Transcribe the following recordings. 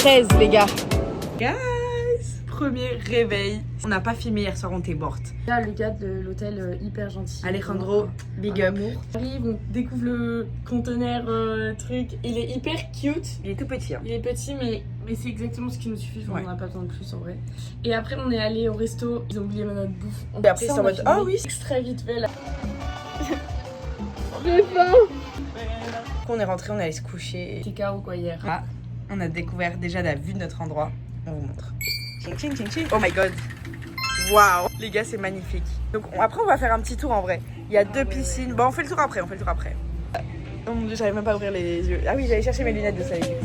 UV13 les gars. Guys, premier réveil. On n'a pas filmé hier soir, on était morte. Là le gars de l'hôtel hyper gentil. Alejandro, big up. On arrive, on découvre le conteneur truc. Il est hyper cute. Il est tout petit. Hein. Il est petit mais c'est exactement ce qui nous suffit. Enfin, Ouais. on n'a pas besoin de plus en vrai. Et après on est allé au resto. Ils ont oublié notre bouffe. Et après, c'est en mode, ah oui. Extra vite fait là. Quand on est rentré, on allait se coucher. C'était KO quoi hier. Ah, on a découvert déjà la vue de notre endroit. On vous montre. Ching, ching, ching, ching. Oh my god. Waouh. Les gars, c'est magnifique. Donc après, on va faire un petit tour en vrai. Il y a deux piscines. Bon, on fait le tour après. Oh mon dieu, j'arrive même pas à ouvrir les yeux. Ah oui, j'allais chercher mes lunettes de soleil.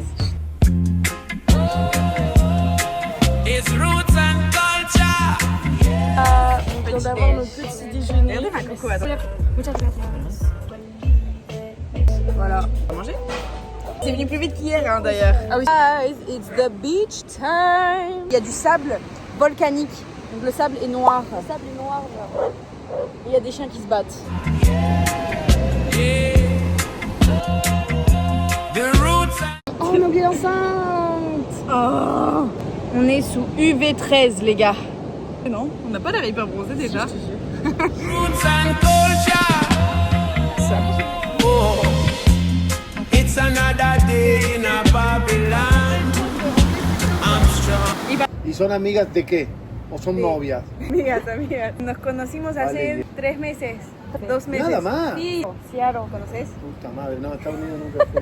It's roots and culture. On vient d'avoir notre petit déjeuner. Regardez ma coco, attends. Voilà. On va manger. C'est venu plus vite qu'hier hein, d'ailleurs. Ah oui. Guys, it's the beach time. Il y a du sable volcanique. Donc le sable est noir. Le sable est noir. Genre. Il y a des chiens qui se battent. The roots and Oh, on a oublié l'enceinte. Oh, on est sous UV13 les gars. Non, on n'a pas l'air hyper bronzé déjà. roots and culture. Ça. Oh, it's another day in a Babylon. I'm strong. ¿Y son amigas de qué? ¿O son novias? Amigas. Nos conocimos hace Vale. 3 meses. 2 meses. Nada más. Sí, Ciaro, ¿conoces? Puta madre, no, Estados Unidos nunca fue.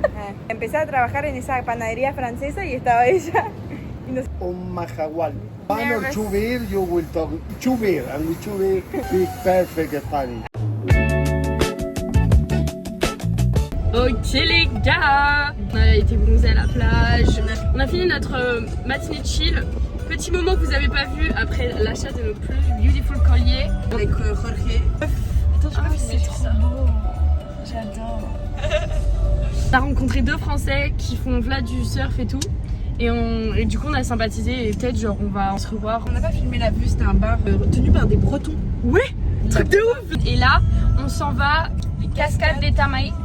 Empecé a trabajar en esa panadería francesa y estaba ella. Y nos... Un majagual. One or Nervous. 2 beer, you will talk. 2 beer, and with 2 beer, speak perfect Spanish. Ok les gars, on a été bronzés à la plage, on a fini notre matinée chill. Petit moment que vous avez pas vu après l'achat de nos plus beautiful colliers. Avec Jorge. C'est trop beau, j'adore. On a rencontré 2 Français qui font là du surf et tout. Et du coup on a sympathisé et peut-être genre on va se revoir. On n'a pas filmé la vue, c'était un bar tenu par des Bretons. Ouais, truc de ouf. Et là on s'en va, cascade des Tamanique.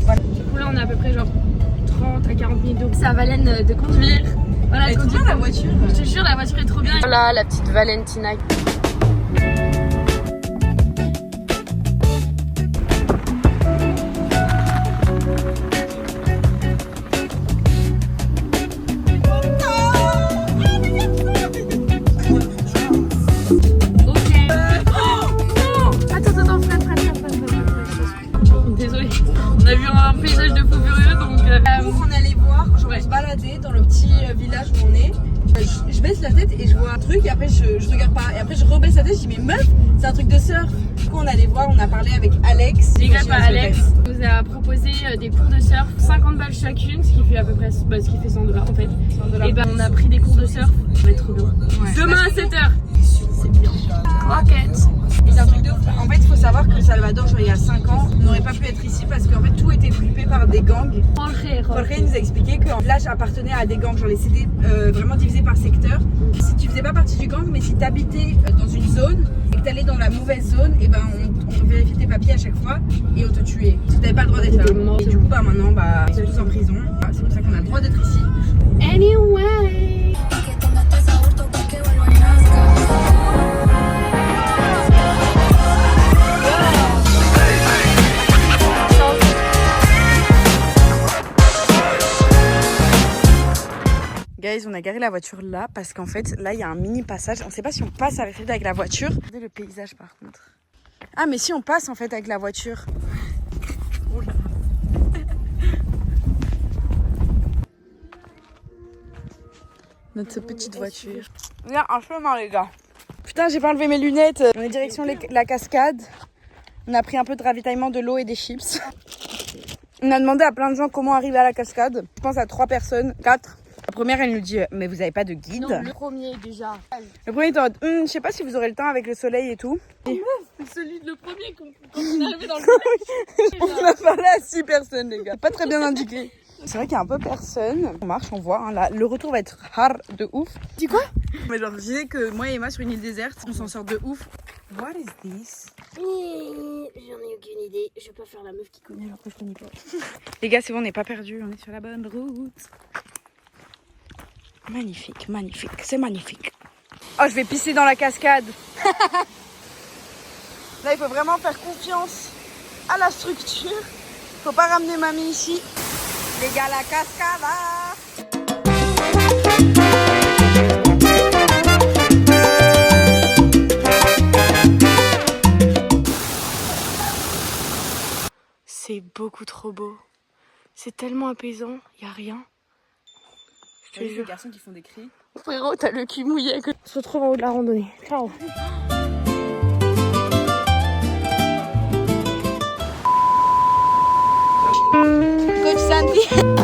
Voilà. Du coup là on a à peu près genre 30 à 40 minutes de route. C'est à Valenne de conduire. Voilà, Elle est trop bien la voiture. Je te jure la voiture est trop bien. Voilà la petite Valentina. Désolée, on a vu un paysage de fou furieux donc On allait voir, genre Ouais. on se baladait dans le petit village où on est. Je baisse la tête et je vois un truc et après je regarde pas. Et après je rebaisse la tête, je dis mais meuf, c'est un truc de surf. Du coup on allait voir, on a parlé avec Alex. les gars par Alex nous a proposé des cours de surf, 50 balles chacune, ce qui fait à peu près ce qui fait 100 $ en fait. Et ben on a pris des cours de surf, ça va être trop bien. Demain à 7h. C'est bien. Rocket. Et c'est un truc de ouf. En fait il faut savoir que Salvador, genre il y a 5 ans, on n'aurait pas pu être ici parce qu'en fait tout était occupé par des gangs. Jorge nous a expliqué que l'âge appartenait à des gangs, genre les c'était vraiment divisé par secteur. Si tu faisais pas partie du gang, mais si tu habitais dans une zone et que tu allais dans la mauvaise zone, et ben on vérifiait tes papiers à chaque fois et on te tuait. Tu n'avais pas le droit d'être là. Et du coup bah maintenant bah, ils sont tous en prison. Voilà, c'est pour ça qu'on a le droit d'être ici. Anyway. Guys, on a garé la voiture là parce qu'en fait là il y a un mini passage. On sait pas si on passe avec la voiture. Regardez le paysage par contre. Ah mais si on passe en fait avec la voiture. Oula. Notre petite voiture. Il y a un chemin les gars. Putain j'ai pas enlevé mes lunettes. On est direction la cascade. On a pris un peu de ravitaillement, de l'eau et des chips. On a demandé à plein de gens comment arriver à la cascade. Je pense à 3 personnes, 4. La première, elle nous dit mais vous avez pas de guide? Non, le premier déjà. Le premier est en mode je sais pas si vous aurez le temps avec le soleil et tout. Celui de le premier quand on est arrivé dans le On a parlé à 6 personnes les gars. Pas très bien indiqué. C'est vrai qu'il y a un peu personne. On marche, on voit. Hein, là, le retour va être hard de ouf. dis quoi? Mais genre je disais que moi et Emma sur une île déserte, on s'en sort de ouf. What is this? J'en ai aucune idée. Je vais pas faire la meuf qui connaît alors que je connais pas. Les gars c'est bon, on n'est pas perdus, on est sur la bonne route. Magnifique, magnifique, c'est magnifique. Oh, je vais pisser dans la cascade. Là, il faut vraiment faire confiance à la structure. Faut pas ramener mamie ici. Les gars, la cascade. C'est beaucoup trop beau. C'est tellement apaisant, y a rien. Je te Les jure. garçons qui font des cris. Frérot, t'as le cul mouillé. On se retrouve en haut de la randonnée. Ciao. Coach Sandy.